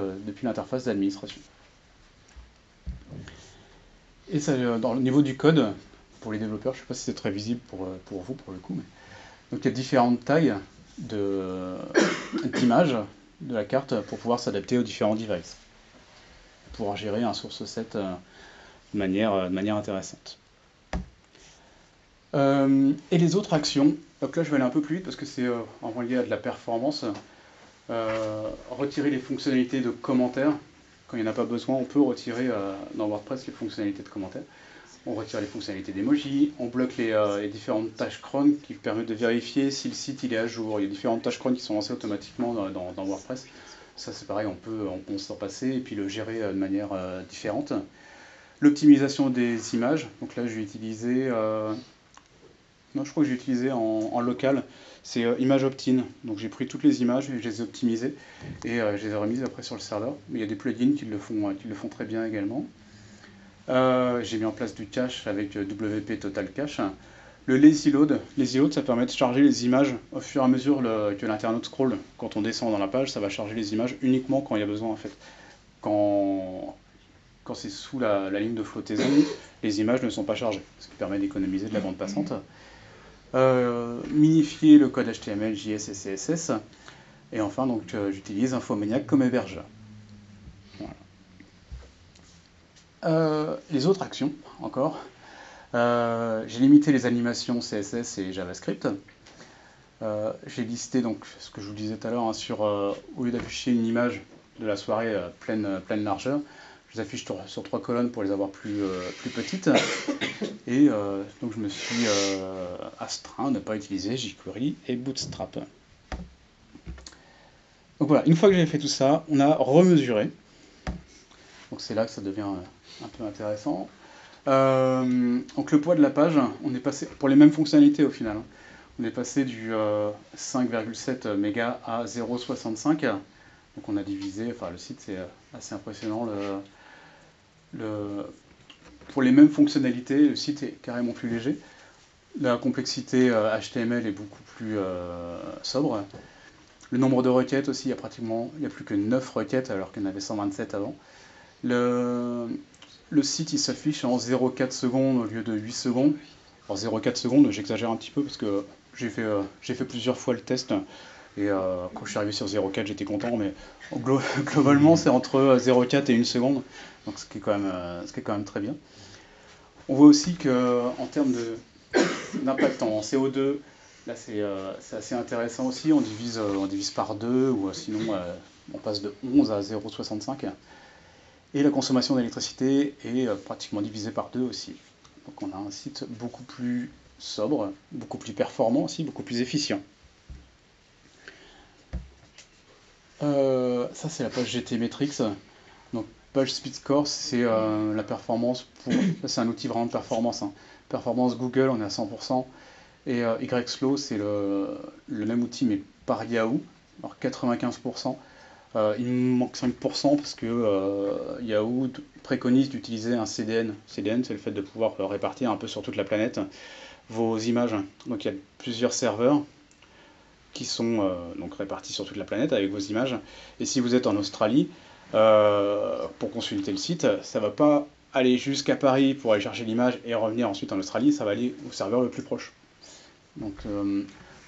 l'interface d'administration. Et ça, dans le niveau du code, pour les développeurs, je ne sais pas si c'est très visible pour vous, pour le coup, mais donc il y a différentes tailles d'images de la carte pour pouvoir s'adapter aux différents devices, pour pouvoir gérer un source set de manière intéressante. Et les autres actions, donc là je vais aller un peu plus vite parce que c'est en lié à de la performance. Retirer les fonctionnalités de commentaires. Quand il n'y en a pas besoin, on peut retirer dans WordPress les fonctionnalités de commentaires. On retire les fonctionnalités d'emoji, on bloque les différentes tâches cron qui permettent de vérifier si le site il est à jour. Il y a différentes tâches cron qui sont lancées automatiquement dans WordPress. Ça c'est pareil, on peut s'en passer et puis le gérer de manière différente. L'optimisation des images, donc là je vais utiliser, non je crois que j'ai utilisé en local, c'est Image Opt-in, donc j'ai pris toutes les images et je les ai optimisées et je les ai remises après sur le serveur, mais il y a des plugins qui le font très bien également. J'ai mis en place du cache avec WP Total Cache. Le lazy load, ça permet de charger les images au fur et à mesure que l'internaute scroll. Quand on descend dans la page, ça va charger les images uniquement quand il y a besoin en fait. Quand c'est sous la ligne de flottaison, les images ne sont pas chargées, ce qui permet d'économiser de la bande passante. Minifier le code HTML, JS et CSS. Et enfin, donc, j'utilise Infomaniac comme hébergeur. Voilà. Les autres actions, encore. J'ai limité les animations CSS et JavaScript. J'ai listé donc ce que je vous disais tout à l'heure, hein, au lieu d'afficher une image de la soirée pleine largeur, je les affiche sur 3 colonnes pour les avoir plus petites. Et donc je me suis astreint à ne pas utiliser jQuery et Bootstrap. Donc voilà, une fois que j'avais fait tout ça, on a remesuré. Donc c'est là que ça devient un peu intéressant. Donc le poids de la page, on est passé, pour les mêmes fonctionnalités au final, hein, on est passé du 5,7 mégas à 0,65. Donc on a divisé, enfin le site c'est assez impressionnant. Pour les mêmes fonctionnalités, le site est carrément plus léger. La complexité HTML est beaucoup plus sobre. Le nombre de requêtes aussi, il n'y a plus que 9 requêtes alors qu'il y en avait 127 avant. Le site il s'affiche en 0,4 secondes au lieu de 8 secondes. Alors 0,4 secondes, j'exagère un petit peu parce que j'ai fait plusieurs fois le test et quand je suis arrivé sur 0,4 j'étais content, mais globalement c'est entre 0,4 et 1 seconde, donc ce qui est quand même très bien. On voit aussi qu'en termes d'impact en CO2, là c'est assez intéressant aussi, on divise par 2 ou sinon on passe de 11 à 0,65. Et la consommation d'électricité est pratiquement divisée par 2 aussi. Donc on a un site beaucoup plus sobre, beaucoup plus performant aussi, beaucoup plus efficient. Ça c'est la page GTmetrix. Donc page Speed Score, c'est la performance c'est un outil vraiment de performance, hein. Performance Google, on est à 100%. Et YSlow, c'est le même outil mais par Yahoo, alors 95%. Il me manque 5% parce que Yahoo préconise d'utiliser un CDN. CDN, c'est le fait de pouvoir répartir un peu sur toute la planète vos images. Donc il y a plusieurs serveurs qui sont donc répartis sur toute la planète avec vos images. Et si vous êtes en Australie, pour consulter le site, ça ne va pas aller jusqu'à Paris pour aller chercher l'image et revenir ensuite en Australie, ça va aller au serveur le plus proche. Donc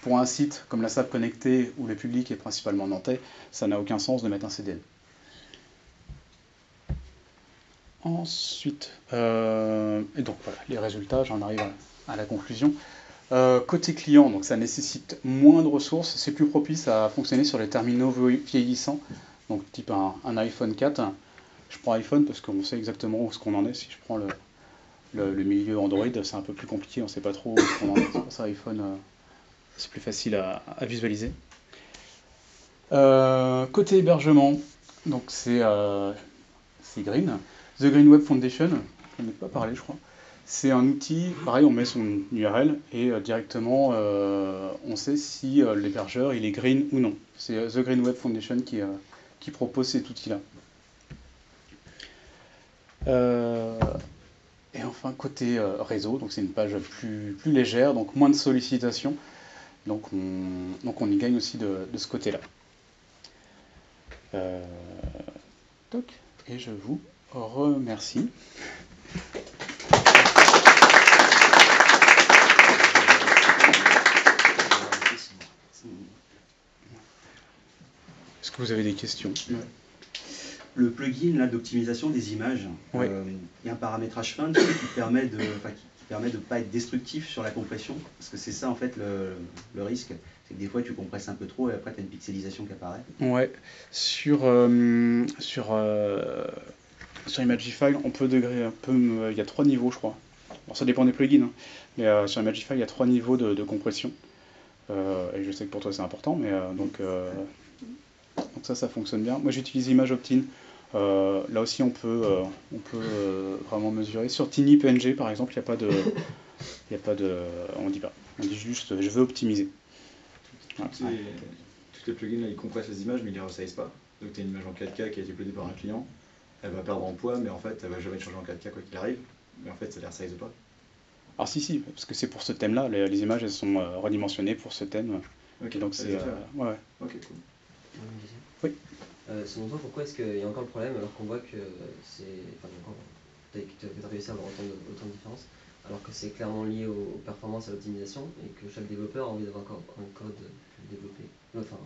pour un site comme la SAP Connectée où le public est principalement nantais, ça n'a aucun sens de mettre un CDN. Ensuite, et donc voilà, les résultats, j'en arrive à la conclusion. Côté client, donc ça nécessite moins de ressources, c'est plus propice à fonctionner sur les terminaux vieillissants, donc type un iPhone 4. Je prends iPhone parce qu'on sait exactement où ce qu'on en est. Si je prends le milieu Android, c'est un peu plus compliqué, on ne sait pas trop où ce qu'on en est. C'est pour ça iPhone, c'est plus facile à visualiser. Côté hébergement, donc c'est Green. The Green Web Foundation, je n'en ai pas parlé je crois. C'est un outil, pareil on met son URL et directement on sait si l'hébergeur il est green ou non. C'est The Green Web Foundation qui propose cet outil-là. Et enfin côté réseau, donc c'est une page plus légère, donc moins de sollicitations. Donc on y gagne aussi de ce côté-là. Et je vous remercie. Est-ce que vous avez des questions? Le plugin là d'optimisation des images, ouais. Il y a un paramétrage fin qui permet de ne pas être destructif sur la compression, parce que c'est ça en fait le risque, c'est que des fois tu compresses un peu trop et après tu as une pixelisation qui apparaît. Ouais, sur Imagify, on peut il y a 3 niveaux je crois. Alors ça dépend des plugins, hein. Mais sur Imagify il y a 3 niveaux de compression. Et je sais que pour toi c'est important, mais donc ça fonctionne bien. Moi j'utilise Image Opt-in. Là aussi on peut vraiment mesurer. Sur TinyPNG par exemple, il n'y a pas de, on dit pas. On dit juste je veux optimiser. Voilà. Tous les plugins là, ils compressent les images mais ils ne les resize pas. Donc tu as une image en 4K qui a été uploadée par un client, elle va perdre en poids, mais en fait elle va jamais changer en 4K quoi qu'il arrive. Mais en fait ça ne les resize pas. Alors si, parce que c'est pour ce thème-là, les images elles sont redimensionnées pour ce thème. Ok, donc c'est ouais. Ok, cool. Oui. Selon toi, pourquoi est-ce qu'il y a encore le problème alors qu'on voit que c'est. Enfin, tu as réussi à avoir autant de différences, alors que c'est clairement lié aux performances et à l'optimisation, et que chaque développeur a envie d'avoir encore un code développé, enfin,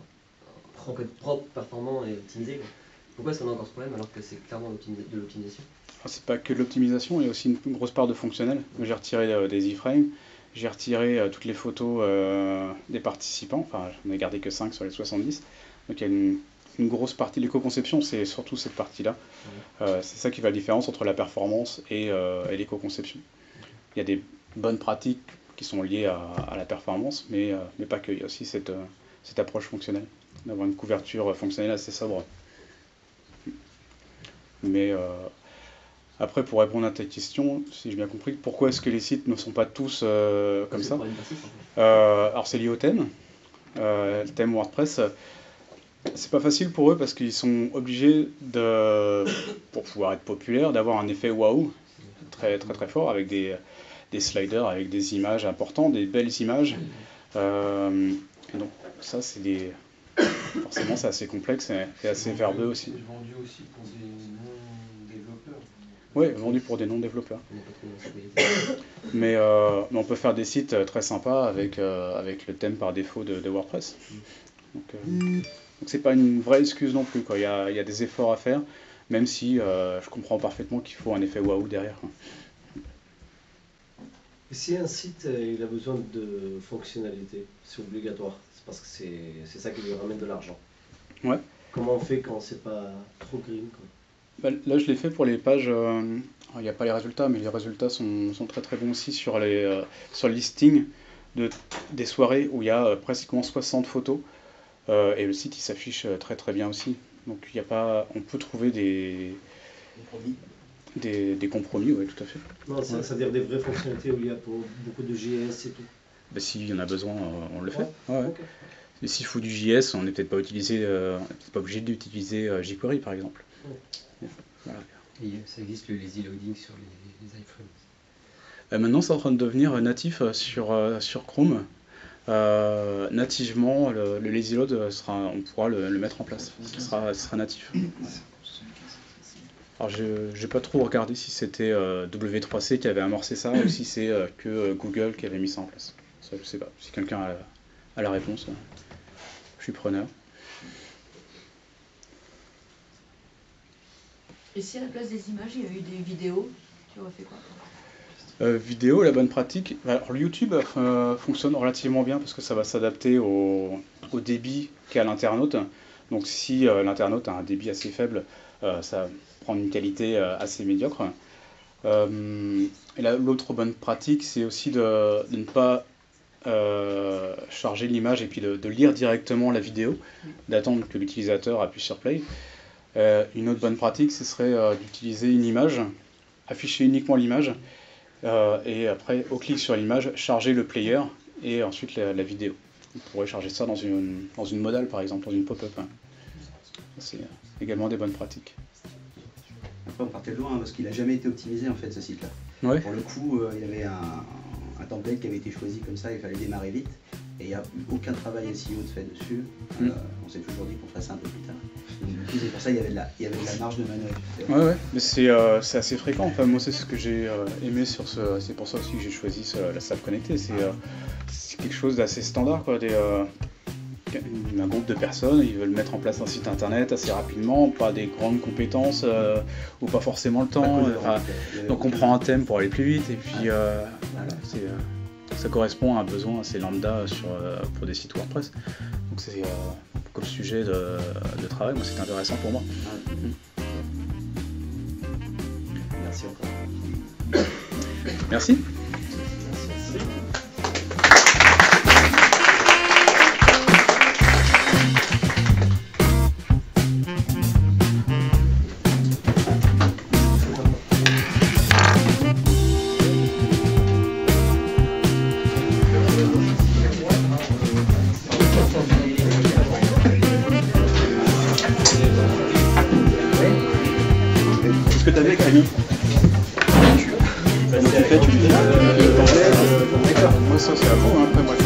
un code propre, performant et optimisé, quoi. Pourquoi est-ce qu'on a encore ce problème alors que c'est clairement de l'optimisation? c'est pas que de l'optimisation, il y a aussi une grosse part de fonctionnel. J'ai retiré des iframes, j'ai retiré toutes les photos des participants, enfin j'en ai gardé que 5 sur les 70. Donc il y a une grosse partie de l'éco-conception, c'est surtout cette partie-là. C'est ça qui fait la différence entre la performance et l'éco-conception. Il y a des bonnes pratiques qui sont liées à la performance, mais pas que. Il y a aussi cette approche fonctionnelle, d'avoir une couverture fonctionnelle assez sobre. Mais après, pour répondre à ta question, si j'ai bien compris, pourquoi est-ce que les sites ne sont pas tous comme ça? Alors c'est lié au thème. Le thème WordPress, c'est pas facile pour eux parce qu'ils sont obligés pour pouvoir être populaires, d'avoir un effet waouh très très très fort avec des sliders, avec des images importantes, des belles images. Et donc ça forcément c'est assez complexe et assez verbeux aussi. C'est vendu aussi pour des non-développeurs. Oui, vendu pour des non-développeurs. Mais on peut faire des sites très sympas avec le thème par défaut de WordPress. Donc c'est pas une vraie excuse non plus, quoi. Il y a des efforts à faire, même si je comprends parfaitement qu'il faut un effet waouh derrière, quoi. Et si un site il a besoin de fonctionnalités, c'est obligatoire, c'est parce que c'est ça qui lui ramène de l'argent. Ouais. Comment on fait quand c'est pas trop green, quoi? Là je l'ai fait pour les pages, il n'y a pas les résultats, mais les résultats sont très très bons aussi sur le listing des soirées où il y a pratiquement 60 photos. Et le site il s'affiche très très bien aussi. Donc on peut trouver des compromis, oui, tout à fait. Non, c'est-à-dire des vraies fonctionnalités où il y a pour beaucoup de JS et tout. Bah, s'il y en a besoin, on le fait. Ouais. Ouais. Okay. Et s'il faut du JS, on n'est peut-être pas obligé d'utiliser jQuery par exemple. Ouais. Voilà. Et ça existe le lazy loading sur les iframes. Maintenant c'est en train de devenir natif sur Chrome. Nativement, le lazy load on pourra le mettre en place. Ce sera natif. Alors j'ai pas trop regardé si c'était W3C qui avait amorcé ça ou si c'est que Google qui avait mis ça en place. Ça, je sais pas. Si quelqu'un a la réponse, je suis preneur. Et si à la place des images, il y a eu des vidéos, tu aurais fait quoi? Vidéo, la bonne pratique. Alors YouTube fonctionne relativement bien parce que ça va s'adapter au débit qu'a l'internaute. Donc si l'internaute a un débit assez faible, ça prend une qualité assez médiocre. Et l'autre bonne pratique, c'est aussi de ne pas charger l'image et puis de lire directement la vidéo, d'attendre que l'utilisateur appuie sur play. Une autre bonne pratique, ce serait d'utiliser une image, afficher uniquement l'image, et après, au clic sur l'image, charger le player et ensuite la vidéo. On pourrait charger ça dans une modale, par exemple, dans une pop-up. C'est également des bonnes pratiques. Après, on partait de loin, parce qu'il n'a jamais été optimisé, en fait, ce site-là. Ouais. Pour le coup, il y avait un template qui avait été choisi comme ça, il fallait démarrer vite. Et il n'y a eu aucun travail SEO de fait dessus. On s'est toujours dit qu'on ferait ça un peu plus tard. Donc, du coup, c'est pour ça qu'il y avait de la marge de manœuvre. Ouais, mais c'est assez fréquent. Enfin, moi, c'est ce que j'ai aimé sur c'est pour ça aussi que j'ai choisi la salle connectée. C'est quelque chose d'assez standard, quoi. Un groupe de personnes, ils veulent mettre en place un site internet assez rapidement, pas des grandes compétences ou pas forcément le temps. Donc on prend un thème pour aller plus vite et puis ça correspond à un besoin assez lambda pour des sites WordPress. Donc c'est comme sujet de travail, moi c'est intéressant pour moi. Merci encore. Merci. Qu'est-ce que t'as avec Camille? Moi ça c'est à vous, hein. Après moi je